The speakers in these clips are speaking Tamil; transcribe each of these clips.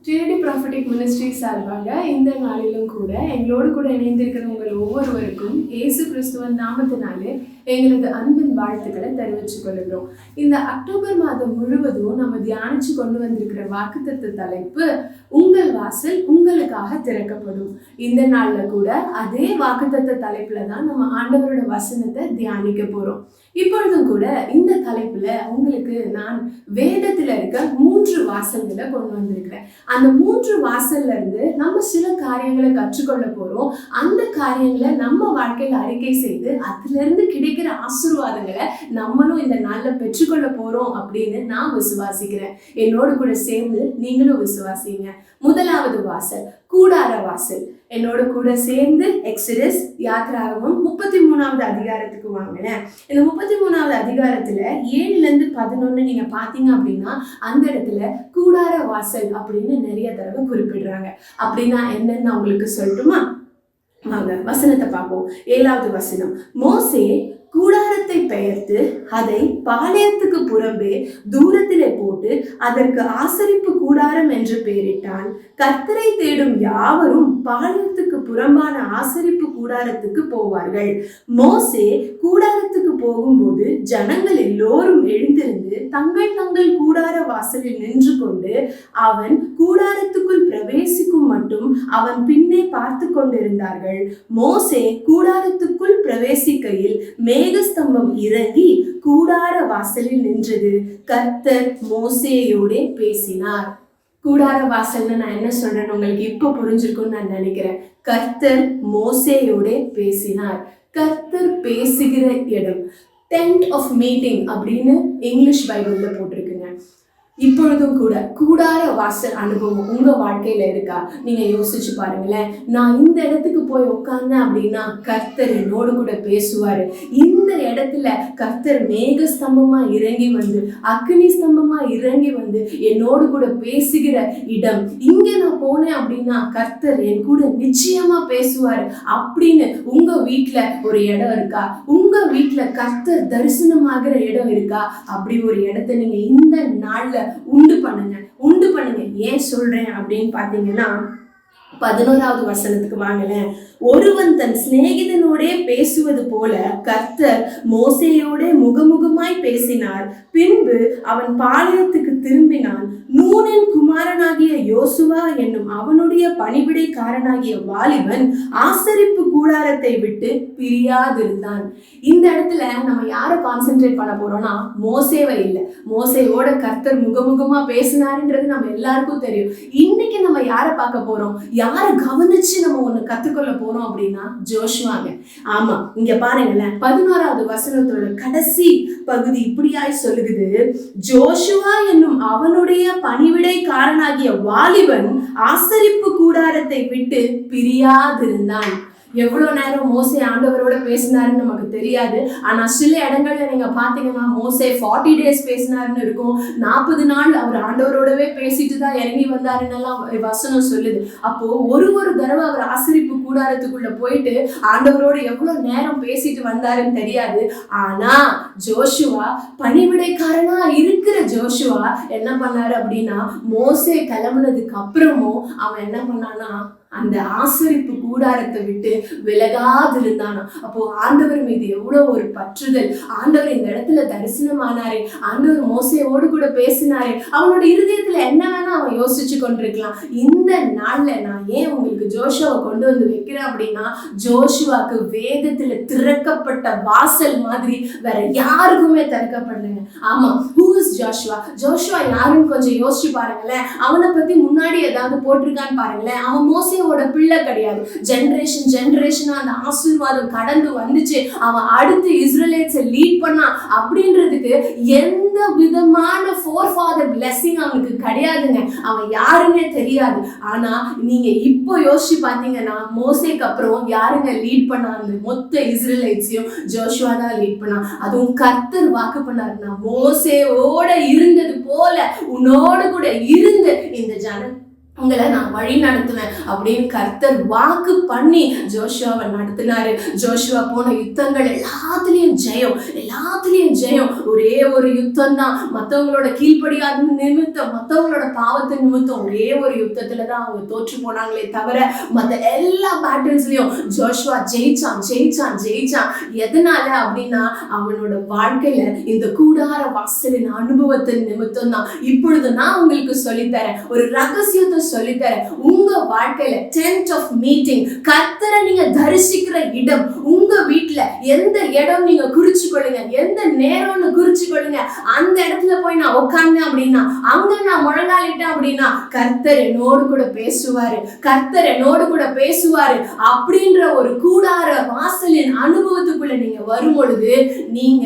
ட்ரினிட்டி ப்ராஃபட்டிக் மினிஸ்ட்ரி சார்பாக இந்த நாளிலும் கூட எங்களோடு கூட இணைந்திருக்கிற உங்கள் ஒவ்வொருவருக்கும் இயேசு கிறிஸ்துவன் நாமத்தினாலே எங்களது அன்பின் வாழ்த்துக்களை தெரிவித்துக் கொள்கிறோம். இந்த அக்டோபர் மாதம் முழுவதும் நம்ம தியானிச்சு கொண்டு வந்திருக்கிற வாக்குத்தத்த தலைப்பு உங்கள் வாசல் உங்களுக்காக திறக்கப்படும். இந்த நாள்ல கூட அதே வாக்குத்தத்த தலைப்புல தான் நம்ம ஆண்டவரோட வசனத்தை தியானிக்க போறோம். இப்பொழுதும் கூட இந்த தலைப்புல உங்களுக்கு நான் வேதத்துல இருக்க 3 வாசல்களை கொண்டு வந்திருக்கிறேன். அந்த 3 வாசல்ல இருந்து நம்ம சில காரியங்களை கற்றுக்கொள்ள போறோம். அந்த காரியங்களை நம்ம வாழ்க்கையில அறிக்கை செய்து அதுல இருந்து கிடைக்கிற ஆசீர்வாதங்களை நம்மளும் இந்த நாள்ல பெற்றுக்கொள்ள போறோம் அப்படின்னு நான் விசுவாசிக்கிறேன். என்னோடு கூட சேர்ந்து நீங்களும் விசுவாசிங்க. முதலாவது வாசல் கூடார வாசல். என்னோட கூட சேர்ந்து எக்ஸடஸ் யாத்ராகமம் 33வது அதிகாரத்துக்கு வாங்கினேன். இந்த 33வது அதிகாரத்துல 7-11 நீங்க பாத்தீங்க அப்படின்னா அந்த இடத்துல கூடார வாசல் அப்படின்னு நிறைய தடவை குறிப்பிடுறாங்க. அப்படின்னா என்னன்னு உங்களுக்கு சொல்லட்டுமா? வாங்க வசனத்தை பார்ப்போம். 7வது வசனம். மோசே கூடாரத்தை பெயர்த்து அதை பாளையத்துக்கு புறம்பே தூரத்திலே போட்டு அதற்கு ஆசரிப்பு கூடாரம் என்று பெயரிட்டான். கர்த்தரை தேடும் யாவரும் பாளையத்துக்கு புறம்பான ஆசரிப்பு கூடாரத்துக்கு போவார்கள். மோசே கூடாரத்துக்கு போகும்போது ஜனங்கள் எல்லோரும் எழுந்திருந்து தங்கள் தங்கள் கூடார வாசலில் நின்று கொண்டு அவன் கூடாரத்துக்குள் பிரவேசிக்கும் மட்டும் அவன் பின்னே பார்த்து கொண்டிருந்தார்கள். மோசே கூடாரத்துக்குள் பிரவேசிக்கையில் மேகஸ்தம்பம் இறங்கி கூடார வாசலில் நின்றது. கர்த்தர் மோசேயோட பேசினார். கூடார வாசல்னு நான் என்ன சொல்றேன்னு உங்களுக்கு இப்ப புரிஞ்சிருக்கும்னு நான் நினைக்கிறேன். கர்த்தர் மோசேயோட பேசினார். கர்த்தர் பேசுகிற இடம் டென்ட் ஆஃப் மீட்டிங் அப்படின்னு இங்கிலீஷ் பைபிள்ல போட்டிருக்குங்க. இப்பொழுதும் கூட கூடார வாசல் அனுபவம் உங்க வாழ்க்கையில இருக்கா? நீங்க யோசிச்சு பாருங்களேன். நான் இந்த இடத்துக்கு போய் உட்கார்ந்தேன் அப்படின்னா கர்த்தர் என்னோடு கூட பேசுவாரு. இந்த இடத்துல கர்த்தர் மேக ஸ்தம்பமா இறங்கி வந்து அக்னி ஸ்தம்பமா இறங்கி வந்து என்னோடு கூட பேசுகிற இடம். இங்க நான் போனேன் அப்படின்னா கர்த்தர் என் கூட நிச்சயமா பேசுவாரு அப்படின்னு உங்க வீட்டுல ஒரு இடம் இருக்கா? உங்க வீட்டுல கர்த்தர் தரிசனமாகிற இடம் இருக்கா? அப்படி ஒரு இடத்த நீங்க இந்த நாள்ல உண்டு பண்ணுங்க. ஏன் சொல்றேன் அப்படின்னு பாத்தீங்கன்னா 11வது வசனத்துக்கு வாங்கலேன். ஒருவன் தன் சிநேகிதனோடே பேசுவது போல கர்த்தர் மோசேயோட முகமுகமாய் பேசினார். பின்பு அவன் பாளையத்துக்கு திரும்பினான். நூனின் குமாரனாகிய யோசுவா என்னும் அவனுடைய பணிவிடைக்காரனாகிய வாலிபன் ஆசரிப்பு கூடாரத்தை விட்டு பிரியாதிருந்தான். இந்த இடத்துல நம்ம யாரை கான்சென்ட்ரேட் பண்ண போறோம்னா மோசேவை இல்லை. மோசேயோட கர்த்தர் முகமுகமா பேசினாருன்றது நம்ம எல்லாருக்கும் தெரியும். இன்னைக்கு நம்ம யாரை பார்க்க போறோம்? யாரை கவனிச்சு நம்ம ஒண்ணு கத்துக்கொள்ள போறோம் அப்படின்னா ஜோஷுவாங்க. ஆமா, இங்க பாருங்களேன். 11வது வசனத்தோட கடைசி பகுதி இப்படியாய் சொல்லுகிறது. ஜோஷுவா என்னும் அவனுடைய பணிவிடைக்காரனாகிய வாலிபன் ஆசரிப்பு கூடாரத்தை விட்டு பிரியாதிருந்தான். எவ்வளவு நேரம் மோசே ஆண்டவரோட பேசினாருன்னு நமக்கு தெரியாது. ஆனா சில இடங்கள்ல நீங்க பாத்தீங்கன்னா மோசே 40 days பேசினாருன்னு இருக்கும். 40 நாள் அவர் ஆண்டவரோடவே பேசிட்டு தான் இறங்கி வந்தாருன்னு எல்லாம் வசனம் சொல்லுது. அப்போ ஒரு தடவை அவர் ஆசரிப்பு கூடாரத்துக்குள்ள போயிட்டு ஆண்டவரோட எவ்வளவு நேரம் பேசிட்டு வந்தாருன்னு தெரியாது. ஆனா ஜோஷுவா பணிவிடைக்காரனா இருக்கிற ஜோஷுவா என்ன பண்ணாரு அப்படின்னா மோசே கிளம்புனதுக்கு அப்புறமும் அவன் என்ன பண்ணானா அந்த ஆசரிப்பு கூடாரத்தை விட்டு விலகாதிருந்தானா. அப்போ ஆண்டவர் மீது எவ்வளவு ஒரு பற்றுதல். ஆண்டவர் இந்த இடத்துல தரிசனமானாரே, ஆண்டவர் மோசேயோடு கூட பேசினாரே. அவனோட இருதயத்துல என்ன வேணா அவன் யோசிச்சு கொண்டிருக்கலாம். இந்த நாள்ல நான் ஏன் உங்களுக்கு ஜோஷுவாவை கொண்டு வந்து வைக்கிறேன் அப்படின்னா ஜோஷுவாக்கு வேதத்துல திறக்கப்பட்ட வாசல் மாதிரி வேற யாருக்குமே திறக்கப்படலைங்க. ஆமா, who is Joshua? ஜோஷுவா யாருன்னு கொஞ்சம் யோசிச்சு பாருங்களேன். அவனை பத்தி முன்னாடி ஏதாவது போட்டிருக்கான்னு பாருங்களேன். அவன் மோசே பிள்ளை கிடையாது. ஜெனரேஷனா அந்த ஆசீர்வாதம் கடந்து வந்துச்சு. அவன் அடுத்து இஸ்ரேலைட்ஸை லீட் பண்ணான் அப்படின்றதுக்கு எந்த விதமான forefather blessing அவனுக்கு கிடையாதுங்க. அவன் யாருன்னே தெரியாது. ஆனா நீங்க இப்போ யோசிச்சு பாத்தீங்கன்னா மோசேக்கு அப்புறம் யாருங்க லீட் பண்ணாங்க? மொத்த இஸ்ரேலைட்ஸையும் ஜோஷுவா தான் லீட் பண்ணான். அதுவும் கர்த்தர் வாக்கு பண்ணாருன்னா மோசேயோட இருந்தது போல உன்னோடு கூட இருந்து இந்த உங்களை நான் வழி நடத்துவேன் அப்படின்னு கர்த்தர் வாக்கு பண்ணி ஜோஷுவாவை நடத்தினாரு. ஜோஷுவா போன யுத்தங்கள் எல்லாத்துலயும் ஜெயம். ஒரே ஒரு யுத்தம் தான், மற்றவங்களோட கீழ்ப்படியாத நிமித்தம், மற்றவங்களோட பாவத்தின் நிமித்தம் ஒரே ஒரு யுத்தத்துல தான் அவங்க தோற்று போனாங்களே தவிர மற்ற எல்லா பேட்டில்ஸ்லயும் ஜோஷுவா ஜெயிச்சான். எதனால அப்படின்னா அவனோட வாழ்க்கையில இந்த கூடார வாசலின் அனுபவத்தின் நிமித்தம் தான். இப்பொழுது நான் உங்களுக்கு சொல்லித்தரேன், ஒரு ரகசியத்தை சொல்லித்தரேன். உங்க வாழ்க்கையில டென்ட் ஆஃப் மீட்டிங், கர்த்தரை நீங்க தரிசிக்கிற இடம், உங்க வீட்டுல எந்த இடம் நீங்க குறிச்சு கொள்ளுங்க, எந்த நேரம்னு குறிச்சு கொள்ளுங்க. அந்த இடத்துல போய் நான் உட்கார்ந்தேன் அப்படின்னா, அங்க நான் முழங்காலிட்டேன் அப்படின்னா கர்த்தர் என்னோடு கூட பேசுவாரு அப்படின்ற ஒரு கூடார வாசலின் அனுபவத்துக்குள்ள நீங்க வரும் பொழுது நீங்க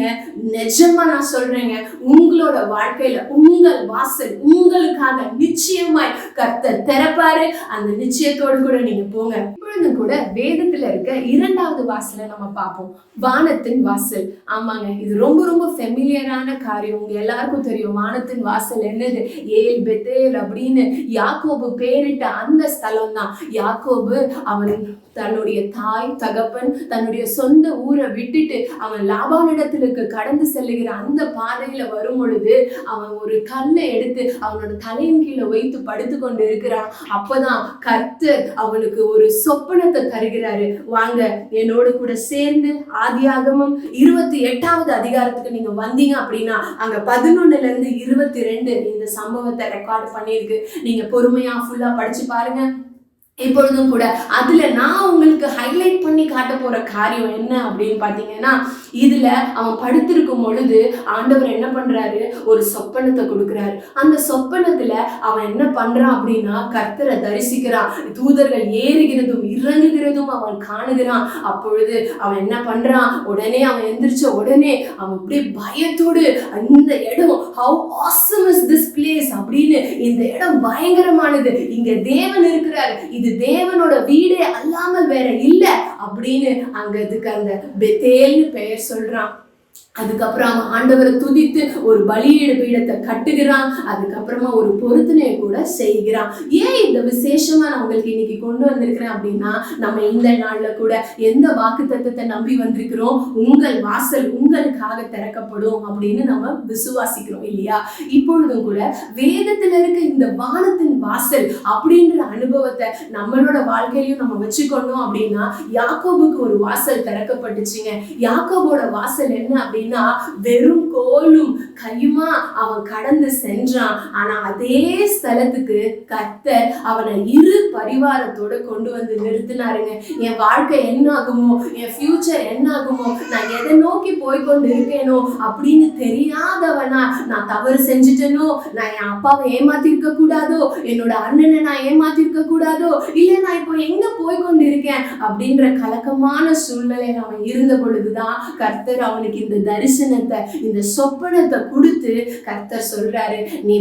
நிஜமா நான் சொல்றேங்க, உங்களோட வாழ்க்கையில உங்கள் வாசல் உங்களுக்காக நிச்சயமாய் கர்த்தர் திறப்பாரு. அந்த நிச்சயத்தோடு கூட நீங்க போங்க. இப்பொழுது கூட வேதத்துல இருக்க 2வது வாசலை நம்ம பார்ப்போம், வானத்தின் வாசல். ஆமாங்க, இது ரொம்ப ரொம்ப ஃபெமிலியரான காரியம். உங்க எல்லாருக்கும் தெரியும் வானத்தின் வாசல் என்னது. ஏல் பெத்தேல் அப்படின்னு யாக்கோபு பேரிட்ட அந்த ஸ்தலம் தான். யாக்கோபு அவன் தன்னுடைய தாய் தகப்பன் தன்னுடைய சொந்த ஊரை விட்டுட்டு அவன் லாபானிடத்திற்கு கடந்து செல்லுகிற அந்த பாதையில வரும் பொழுது அவன் ஒரு கல்லை எடுத்து அவனோட தலையின் கீழே வைத்து படுத்து கொண்டு இருக்கிறான். அப்பதான் கர்த்தர் அவனுக்கு ஒரு சொப்பனத்தை தருகிறாரு. வாங்க என்னோடு கூட சேர்ந்து ஆதியாகமம் 28வது அதிகாரத்துக்கு நீங்க வந்தீங்க அப்படின்னா அங்க 11-22 இந்த சம்பவத்தை ரெக்கார்ட் பண்ணியிருக்கு. நீங்க பொறுமையா ஃபுல்லா படிச்சு பாருங்க. இப்பொழுதும் கூட அதுல நான் உங்களுக்கு ஹைலைட் பண்ணி காட்ட போற காரியம் என்ன அப்படின்னு பாத்தீங்கன்னா, இதுல அவன் படுத்திருக்கும் பொழுது ஆண்டவர் என்ன பண்றாரு, ஒரு சொப்பனத்தை கொடுக்கிறாரு. அந்த சொப்பனத்துல அவன் என்ன பண்றான் அப்படின்னா கர்த்தரை தரிசிக்கிறான். தூதர்கள் ஏறுகிறதும் இறங்குகிறதும் அவன் காணுகிறான். அப்பொழுது அவன் என்ன பண்றான், உடனே அவன் எந்திரிச்ச உடனே அவன் அப்படியே பயத்தோடு இந்த இடம் how awesome is this place அப்படின்னு, இந்த இடம் பயங்கரமானது, இங்க தேவன் இருக்கிறார், இது தேவனோட வீடே அல்லாமல் வேற இல்ல அப்படின்னு அங்க இதுக்கு அந்த பெத்தேல்னு பெயர் சொல்றான். அதுக்கப்புறம் அவன் ஆண்டவரை துதித்து ஒரு பலியீடு பீடத்தை கட்டுகிறான். அதுக்கப்புறமா ஒரு பொருத்தனையை கூட செய்கிறான். ஏன் இந்த விசேஷமா நான் உங்களுக்கு இன்னைக்கு கொண்டு வந்திருக்கிறேன் அப்படின்னா, நம்ம இந்த நாள்ல கூட எந்த வாக்கு தத்தத்தை நம்பி வந்திருக்கிறோம், உங்கள் வாசல் உங்களுக்காக திறக்கப்படும் அப்படின்னு நம்ம விசுவாசிக்கிறோம் இல்லையா? இப்பொழுதும் கூட வேதத்துல இருக்க இந்த வானத்தின் வாசல் அப்படின்ற அனுபவத்தை நம்மளோட வாழ்க்கையிலையும் நம்ம வச்சுக்கொண்டோம் அப்படின்னா, யாக்கோபுக்கு ஒரு வாசல் திறக்கப்பட்டுச்சுங்க. யாக்கோபோட வாசல் என்ன அப்படின்னா, வெறும் கோலும் கையுமா அவன் கடந்து சென்றான். ஆனா அதே ஸ்தலத்துக்கு கர்த்தர் அவனை இரு பரிவாரத்தோட கொண்டு வந்து நிறுத்தினாருங்க. என் வாழ்க்கை என்ன ஆகுமோ, என் ஃபியூச்சர் என்ன ஆகுமோ, நான் எதை நோக்கி போய்கொண்டு இருக்கேனோ அப்படின்னு தெரியாதவனா, நான் தவறு செஞ்சுட்டேனோ, நான் என் அப்பாவை ஏமாத்திருக்க கூடாதோ, என்னோட அண்ணனை நான் ஏமாத்திருக்க கூடாதோ, இல்ல நான் இப்போ எங்க போய்கொண்டு இருக்கேன் அப்படின்ற கலக்கமான சூழ்நிலையில அவன் இருந்த பொழுதுதான் கர்த்தர் அவனுக்கு இந்த தரிசனத்தை, இந்த சொப்பனத்தை கொடுத்து கர்த்தர் சொல்றாரு, நீ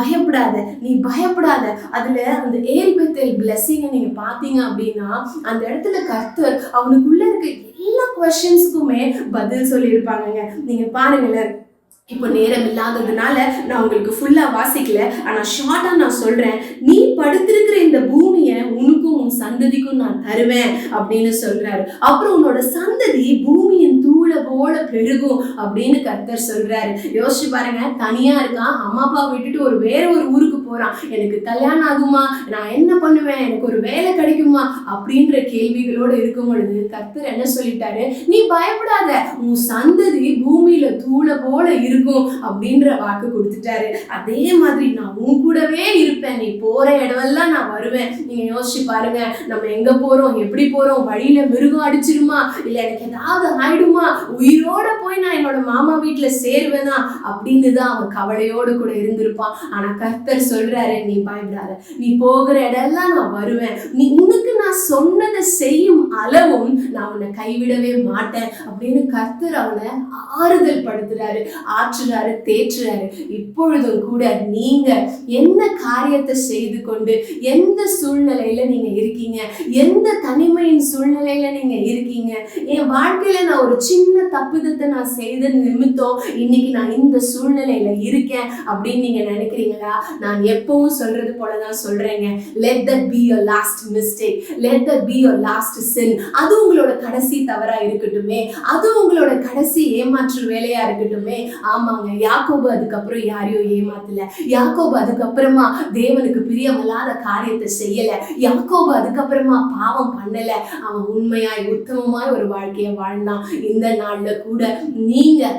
பயப்படாத. அதுல அந்த ஏல் பெத்தேல் பிளெஸிங்கை நீங்க பாத்தீங்க அப்படின்னா, அந்த இடத்துல கர்த்தர் அவனுக்குள்ள இருக்க எல்லா குவெஸ்சன்ஸ்க்குமே பதில் சொல்லியிருப்பாங்க. நீங்க பாருங்களேன். இப்போ நேரம் இல்லாததுனால நான் உங்களுக்கு ஃபுல்லா வாசிக்கல, ஆனா ஷார்ட்டா நான் சொல்றேன். நீ படுத்திருக்கிற இந்த பூமியை உனக்கும் உன் சந்ததிக்கும் நான் தருவேன் அப்படின்னு சொல்றாரு. அப்புறம் உன்னோட சந்ததி பூமியின் தூளை போல பெருகும் அப்படின்னு கர்த்தர் சொல்றாரு. யோசிச்சு பாருங்க, தனியா இருக்கான், அம்மா அப்பா விட்டுட்டு வேற ஒரு ஊருக்கு போறான். எனக்கு கல்யாணம் ஆகுமா, நான் என்ன பண்ணுவேன், எனக்கு ஒரு வேலை கிடைக்குமா அப்படின்ற கேள்விகளோடு இருக்கும் பொழுது கர்த்தர் என்ன சொல்லிட்டாரு, நீ பயப்படாத, உன் சந்ததி பூமியில தூளை போல இருக்கும் அப்படின்ற வாக்கு கொடுத்துட்டாரு. அதே மாதிரி நான் உன் கூடவே இருப்பேன், நீ போற இடமெல்லாம் நான் வருவேன். நீங்க யோசிச்சு பாருங்க, நம்ம எங்க போறோம், எப்படி போறோம், வழியில மிருகம் அடிச்சிருமா, இல்ல எனக்கு ஏதாவது ஆயிடுமா, உயிரோட போய் நான் என்னோட மாமா வீட்டுல சேருவேனா அப்படின்னு தான் அவன் கவலையோடு கூட இருந்திருப்பான். ஆனா கர்த்தர் சொல்றாரு, நீ பயப்படாத, நீ போகிற இடம்லாம் நான் வருவேன், நீ உனக்கு நான் சொன்னதை செய்யும் அளவும் நான் உன்னை கைவிடவே மாட்டேன் அப்படின்னு கர்த்தர் அவனை ஆறுதல் படுத்துறாரு. ஆற்றுறாரு, தேற்றுறாரு. இப்பொழுதும் கூட நீங்க என்ன காரியத்தை செய்து கொண்டு எந்த சூழ்நிலையில நீங்க இருக்கீங்க, எந்த தனிமையின் சூழ்நிலையில நீங்க இருக்கீங்க, என் வாழ்க்கையில நான் ஒரு சின்ன தப்புதத்தை நான் செய்த நிமித்தம் இன்னைக்கு நான் இந்த சூழ்நிலையில இருக்கேன் அப்படின்னு நீங்க நினைக்கிறீங்களா? நான் எப்பவும் சொல்றது போலதான் சொல்றேங்க. let that be your last mistake, let that be your last sin. அது உங்களோட கடைசி தவறா இருக்கட்டுமே, அது உங்களோட கடைசி ஏமாற்று வேலையா இருக்கட்டுமே. ஆமாங்க, யாக்கோபு அதுக்கப்புறம் யாரையும் ஏமாத்தல, யாக்கோபு அதுக்கப்புறமா தேவனுக்கு பிரியமில்லாத காரியத்தை செய்யல, யாக்கோபு அதுக்கப்புறமா பாவம் பண்ணல. அவன் உண்மையாய் உத்தமமாய் ஒரு வாழ்க்கையை வாழ்ந்தான். இந்த நாள்ல கூட நீங்க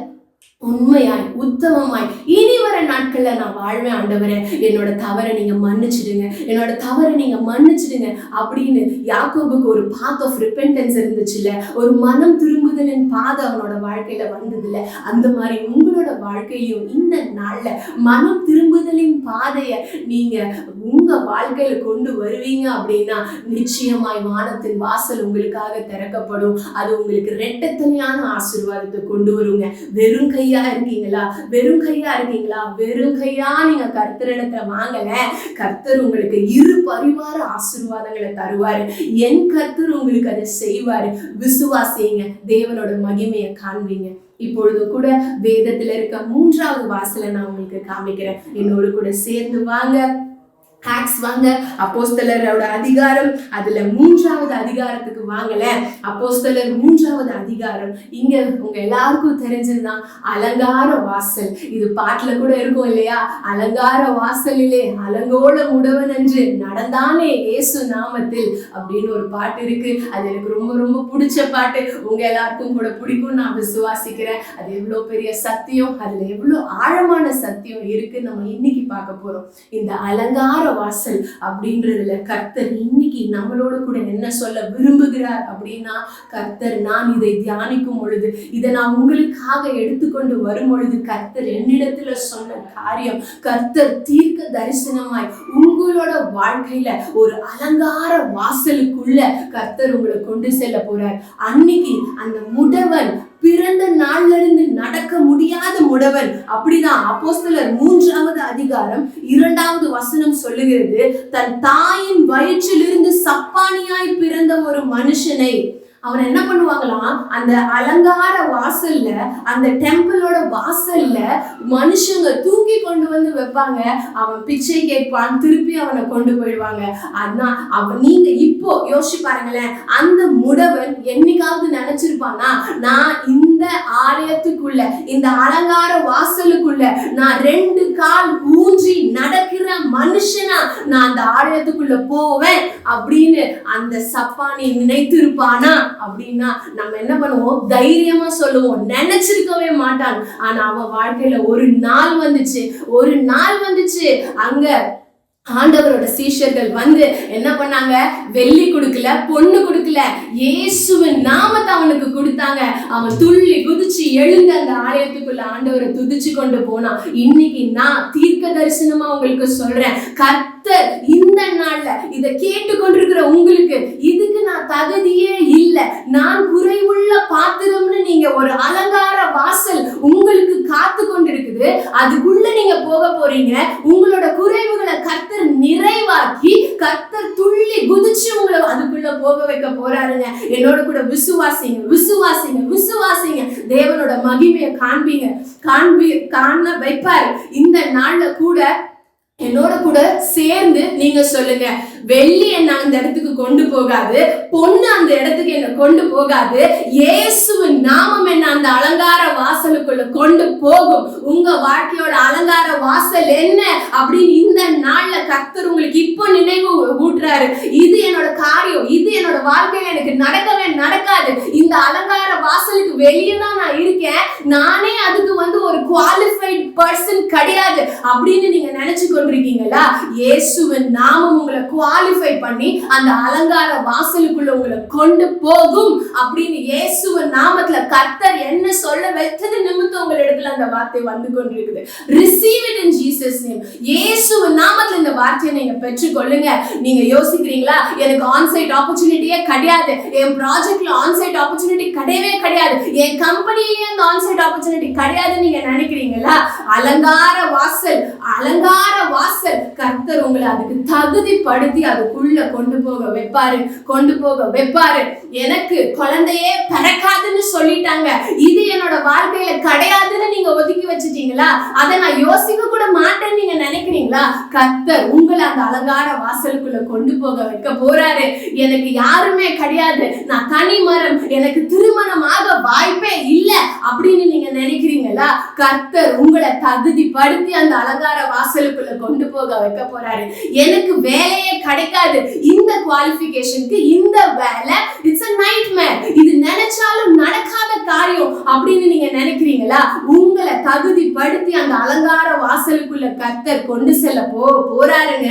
உண்மையாய் உத்தமமாய் இனி வர நாட்கள்ல நான் வாழ்வேன் ஆண்டவரே, என்னோட தவறை நீங்க மன்னிச்சிடுங்க, என்னோட தவறை நீங்க மன்னிச்சிடுங்க அப்படின்னு யாக்கோபுக்கு ஒரு பாத் ஆஃப் ரிப்பெண்டன்ஸ் இருந்துச்சுல்ல, ஒரு மனம் திரும்புதலின் பாதை அவனோட வாழ்க்கையில வந்ததில்ல. அந்த மாதிரி உங்களோட வாழ்க்கையிலும் இந்த நாள்ல மனம் திரும்புதலின் பாதையை நீங்க உங்க வாழ்க்கையில கொண்டு வருவீங்க அப்படின்னா நிச்சயமாய் வானத்தின் வாசல் உங்களுக்காக திறக்கப்படும். அது உங்களுக்கு இரட்டத்தனையான ஆசீர்வாதத்தை கொண்டு வருங்க. வெறும் கையா இருக்கீங்களா, வெறும் கையா இருக்கீங்களா, வெறும் கையா நீங்க கர்த்தரிடத்துல வாங்கல, கர்த்தர் உங்களுக்கு இரு பரிவார ஆசீர்வாதங்களை தருவாரு. என் கர்த்தர் உங்களுக்கு அதை செய்வாரு. விசுவாசிங்க, தேவனோட மகிமையை காண்பீங்க. இப்பொழுது கூட வேதத்துல இருக்க 3வது வாசலை நான் உங்களுக்கு காமிக்கிறேன். என்னோடு கூட சேர்ந்து வாங்க. ஆக்ஸ் வாங்க, அப்போஸ்தலரோட அதிகாரம், அதுல 3வது அதிகாரத்துக்கு வாங்கல. அப்போஸ்தலர் 3வது அதிகாரம். இங்க உங்க எல்லாருக்கும் தெரிஞ்சதுதான் அலங்கார வாசல். இது பாட்டுல கூட இருக்கும் இல்லையா? அலங்கார வாசலிலே அலங்கோல முடவன் என்று நடந்தானே இயேசு நாமத்தில் அப்படின்னு ஒரு பாட்டு இருக்கு. அது எனக்கு ரொம்ப ரொம்ப பிடிச்ச பாட்டு. உங்க எல்லாருக்கும் கூட பிடிக்கும் நான் விசுவாசிக்கிறேன். அது எவ்வளவு பெரிய சத்தியம், அதுல எவ்வளவு ஆழமான சத்தியம் இருக்கு நம்ம இன்னைக்கு பார்க்க போறோம். இந்த அலங்கார வாசல் அப்படின்றதுல கர்த்தர் இன்னைக்கு நம்மளோட கூட என்ன சொல்ல விரும்புகிறார் அப்படின்னா, கர்த்தர் நான் இதை தியானிக்கும் பொழுது, இதை நான் உங்களுக்காக எடுத்துக்கொண்டு வரும் பொழுது கர்த்தர் என்னிடத்துல சொன்ன காரியம், கர்த்தர் தீர்க்க தரிசனமாய் உங்களோட வாழ்க்கையில ஒரு அலங்கார வாசலுக்குள்ள கர்த்தர் உங்களை கொண்டு செல்ல போறார். அன்னைக்கு அந்த முடவன் பிறந்த நாள்ல இருந்து நடக்க முடியாத முடவன், அப்படிதான் அப்போஸ்தலர் 3வது அதிகாரம் 2வது வசனம் சொல்லுகிறது, தன் தாயின் வயிற்றிலிருந்து சப்பானியாய் பிறந்த ஒரு மனுஷனை அவன் என்ன பண்ணுவாங்களாம், அந்த அலங்கார வாசல்ல, அந்த டெம்பிளோட வாசல்ல மனுஷங்க தூக்கி கொண்டு வந்து வைப்பாங்க. அவன் பிச்சை கேட்பான், திருப்பி அவனை கொண்டு போயிடுவாங்க. அதான் அவன், நீங்க இப்போ யோசிச்சு பாருங்களேன், அந்த முடவன் என்னைக்காவது நினைச்சிருப்பானா, நான் இந்த ஆலயத்துக்குள்ள, இந்த அலங்கார வாசலுக்குள்ள நான் 2 கால் ஊன்றி நடக்கிற மனுஷனா நான் அந்த ஆலயத்துக்குள்ள போவேன் அப்படின்னு அந்த சப்பானி நினைத்திருப்பானா? அப்படின்னா நம்ம என்ன பண்ணுவோம், தைரியமா சொல்லுவோம், நினைச்சிருக்கவே மாட்டான். ஆனா அவன் வாழ்க்கையில ஒரு நாள் வந்துச்சு அங்க ஆண்டவரோட சீஷர்கள் வந்து என்ன பண்ணாங்க, வெள்ளி கொடுக்கல, பொண்ணு கொடுக்கல, இயேசுவின் நாமத்தை அவனுக்கு கொடுத்தாங்க. அவன் துள்ளி குதிச்சு எழுந்து அந்த ஆலயத்துக்குள்ள ஆண்டவரை துதிச்சு கொண்டு போனான். இன்னைக்கு நான் தீர்க்க தரிசனமா உங்களுக்கு சொல்றேன், கர்த்தர் இந்த நாள்ல இதை கேட்டுக்கொண்டிருக்கிற உங்களுக்கு, இதுக்கு நான் தகுதியே இல்லை, நான் குறைவுள்ள பாத்திரம்னு நீங்க ஒரு அலங்கார வாசல் உங்களுக்கு காத்து கொண்டிருக்குது, அதுக்குள்ள நீங்க போக போறீங்க. உங்களோட குறைவுகளை கர்த்தர் நிறைவாக்கி, கர்த்தர் துள்ளி குதிச்சு உங்களை அதுக்குள்ள போக வைக்க போறாருங்க. என்னோட கூட விசுவாசிங்க. தேவனோட மகிமையை காண வைப்பாரு. இந்த நாள்ல கூட என்னோட கூட சேர்ந்து நீங்க சொல்லுங்க, வெள்ளி என்ன அந்த இடத்துக்கு கொண்டு போகாது, பொண்ணு அந்த இடத்துக்கு என்ன கொண்டு போகாது, இயேசுவின் நாமம் என்ன அந்த அலங்கார வாசலுக்குள்ள கொண்டு போகும். உங்க வாழ்க்கையோட அலங்கார வாசல் என்ன அப்படின்னு இந்த நாள்ல கர்த்தர் உங்களுக்கு இப்போ நினைவு ஊட்டுறாரு. இது என்னோட காரியம், இது என்னோட வாழ்க்கையில எனக்கு நடக்கவே நடக்காது, இந்த அலங்கார வாசலுக்கு வெளியே தான் நான் இருக்கேன், நானே அதுக்கு ஒரு குவாலிஃபைட் பர்சன் கிடையாது அப்படின்னு நீங்க நினைச்சு கொண்டிருக்கீங்களா? இயேசுவின் நாமம் உங்களை குவாலிஃபை பண்ணி அந்த அலங்கார வாசலுக்குள்ள உங்களை கொண்டு போகும் அப்படின்னு இயேசுவின் நாமத்துல கர்த்தர் என்ன சொல்ல வைத்தது நிமித்தம் உங்க இடத்துல அந்த வார்த்தை வந்து கொண்டிருக்குது. Receive it in Jesus name. இயேசுவின் நாமத்துல இந்த வார்த்தையை நீங்க பெற்றுக்கொள்ளுங்க. நீங்க யோசிக்கிறீங்களா, எனக்கு ஆன்சைட் ஆப்பர்ச்சுனிட்டியே கிடையாது, என் ப்ராஜெக்ட்ல ஆன்சைட் ஆப்பர்ச்சுனிட்டி கிடையவே கிடையாது, என் கம்பெனிலேயே அந்த ஆன்சைட் ஆப்பர்ச்சுனிட்டி கிடையாதுன்னு நீங்க நினைக்கிறீங்களா? அலங்கார வாசல், அலங்கார வாசல் கர்த்தர் உங்களை அதுக்கு தகுதிப்படுத்தி அதுக்குள்ள கொண்டு போக வைப்பாரு, கொண்டு போக வைப்பாரு. எனக்கு குழந்தையே பிறக்காதுன்னு சொல்லிட்டாங்க, இது என்னோட வாழ்க்கையில கிடையாதுன்னு நீங்க ஒதுக்கி வச்சுட்டீங்களா? அதை நான் யோசிக்க கூட மாட்டேன்னு நீங்க நினைக்கிறீங்களா? கர்த்தர் உங்களை அந்த அலங்கார வாசலுக்குள்ள கொண்டு போக வைக்க போறாரு. எனக்கு யாருமே கிடையாது, நான் தனி மரம், எனக்கு திருமணமாக வாய்ப்பே இல்லை அப்படின்னு நீங்க நினைக்கிறீங்களா? கர்த்தர் உங்களை தகுதிப்படுத்தி அந்த அலங்கார வாசலுக்குள்ள கொண்டு போக வைக்க போறாரு. எனக்கு வேலையே கிடைக்காது, இந்த குவாலிஃபிகேஷனுக்கு இந்த வேலை இட்ஸ் a nightmare, இது நினைச்சாலும் நடக்காத காரியம் அப்படின்னு நீங்க நினைக்கிறீங்களா? உங்களை தகுதிப்படுத்தி அந்த அலங்கார வாசலுக்குள்ள கர்த்தர் கொண்டு செல்ல போறாருங்க.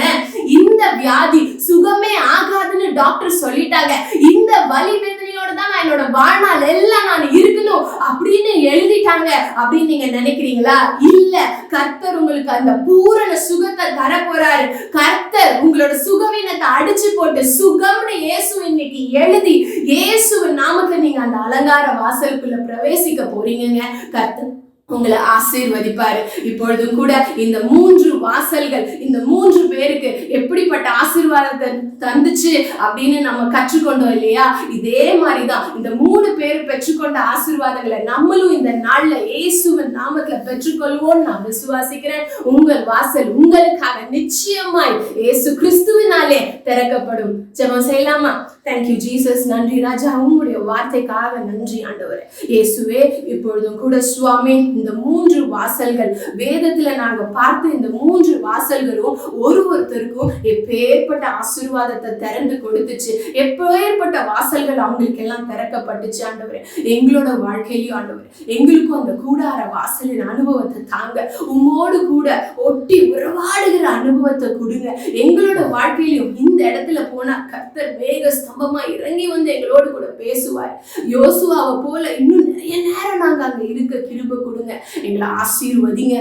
இந்த வியாதி சுகமே ஆகாதுன்னு டாக்டர் சொல்லிட்டாங்க, இந்த வலி வேதனையோட தான் நான் என்னோட வாழ்நாள் எல்லாம் நான் இருக்கணும் அப்படின்னு எழுதிட்டாங்க அப்படின்னு நீங்க நினைக்கிறீங்களா? இல்ல, கர்த்தர் உங்களுக்கு அந்த பூரண சுகத்தை தர போறாரு. கர்த்தர் உங்களோட சுகவீனத்தை அடிச்சு போட்டு சுகம்னு இயேசு இன்னைக்கு எழுதி இயேசுவின் நாமத்துல நீங்க அந்த அலங்கார வாசலுக்குள்ள பிரவேசிக்க போறீங்க. கர்த்தர் உங்களை ஆசீர்வதிப்பாரு. இப்பொழுதும் கூட இந்த 3 வாசல்கள் இந்த 3 பேருக்கு எப்படிப்பட்ட ஆசீர்வாதத்தை தந்துச்சு அப்படின்னு நம்ம கற்றுக்கொண்டோம் இல்லையா? இதே மாதிரிதான் இந்த 3 பேர் பெற்றுக்கொண்ட ஆசீர்வாதங்களை நம்மளும் இந்த நாள்ல இயேசுவின் நாமத்துல பெற்றுக்கொள்வோம் நான் விசுவாசிக்கிறேன். உங்கள் வாசல் உங்களுக்காக நிச்சயமாய் இயேசு கிறிஸ்துவினாலே திறக்கப்படும். ஜெபம் செய்யலாமா? Thank you Jesus. நன்றி ராஜா, உங்களுடைய வார்த்தைக்காக நன்றி ஆண்டவரே. இயேசுவே, இப்பொழுதும் கூட சுவாமி இந்த 3 வாசல்கள் வேதத்துல நாங்க பார்த்து இந்த 3 வாசல்களும் ஒருத்தருக்கும் எப்பேற்பட்ட ஆசீர்வாதத்தை திறந்து கொடுத்துச்சு, எப்பேற்பட்ட வாசல்கள் அவங்களுக்கு எல்லாம் திறக்கப்பட்டுச்சு ஆண்டவரே. எங்களோட வாழ்க்கையிலையும் ஆண்டவரே எங்களுக்கும் அந்த கூடார வாசலின் அனுபவத்தை தாங்க, உம்மோடு கூட ஒட்டி உறவாடுகிற அனுபவத்தை கொடுங்க. எங்களோட வாழ்க்கையிலும் இந்த இடத்துல போனா கர்த்தர் மேக ஸ்தம்பமா இறங்கி வந்து எங்களோடு கூட பேசுவார். யோசுவாவை போல இன்னும் நிறைய நேரம் நாங்க அங்க இருக்க கிருபை கொடுங்க, எங்களை ஆசீர்வதிங்க.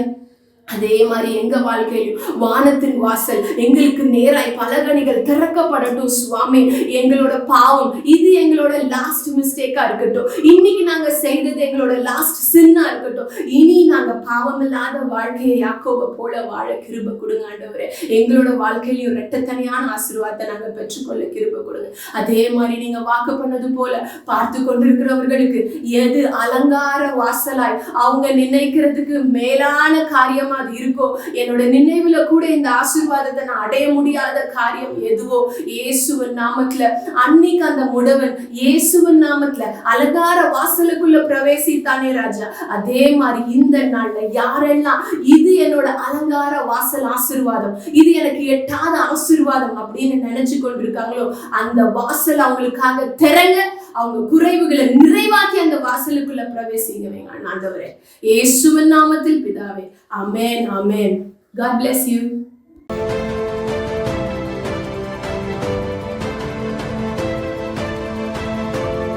அதே மாதிரி எங்க வாழ்க்கையிலும் வானத்தின் வாசல் எங்களுக்கு நேராய் பலகணிகள் திறக்கப்படட்டும் சுவாமி. எங்களோட பாவம் இது எங்களோட லாஸ்ட் மிஸ்டேக்கா இருக்கட்டும், இன்னைக்கு நாங்க செய்தது எங்களோட லாஸ்ட் சின்னா இருக்கட்டும், இனி நாங்க பாவம் இல்லாத வாழ்க்கையை யாக்கோபை போல வாழ கிருபை கொடுங்க ஆண்டவரே. எங்களோட வாழ்க்கையிலும் இரட்டத்தனியான ஆசீர்வாதத்தை நாங்க பெற்றுக்கொள்ள கிருபை கொடுங்க. அதே மாதிரி நீங்க வாக்கு பண்ணது போல பார்த்து கொண்டிருக்கிறவர்களுக்கு எது அலங்கார வாசலாய் அவங்க நினைக்கிறதுக்கு மேலான காரியம் அது இருக்கோ, என்னோட நினைவுல கூட இந்த ஆசீர்வாதத்தை நான் அடைய முடியாத காரியம் எதுவோ இயேசுவின் நாமத்துல அன்னைக்கு அந்த முடவன் இயேசுவின் நாமத்துல அலங்கார வாசலுக்குள்ள பிரவேசித்தானே ராஜா, அதே மாதிரி இந்த நாள்ல யாரெல்லாம் இது என்னோட அலங்கார வாசல் ஆசீர்வாதம், இது எனக்கு எட்டாத ஆசீர்வாதம் அப்படின்னு நினைச்சு கொண்டிருக்காங்களோ அந்த வாசல் அவங்களுக்காக திறங்க, அவங்க குறைவுகளை நிறைவாக்கி அந்த வாசலுக்குள்ள பிரவேசிங்க ஆண்டவரே. இயேசுவின் நாமத்தில் பிதாவே, ஆமென், ஆமென். God bless you.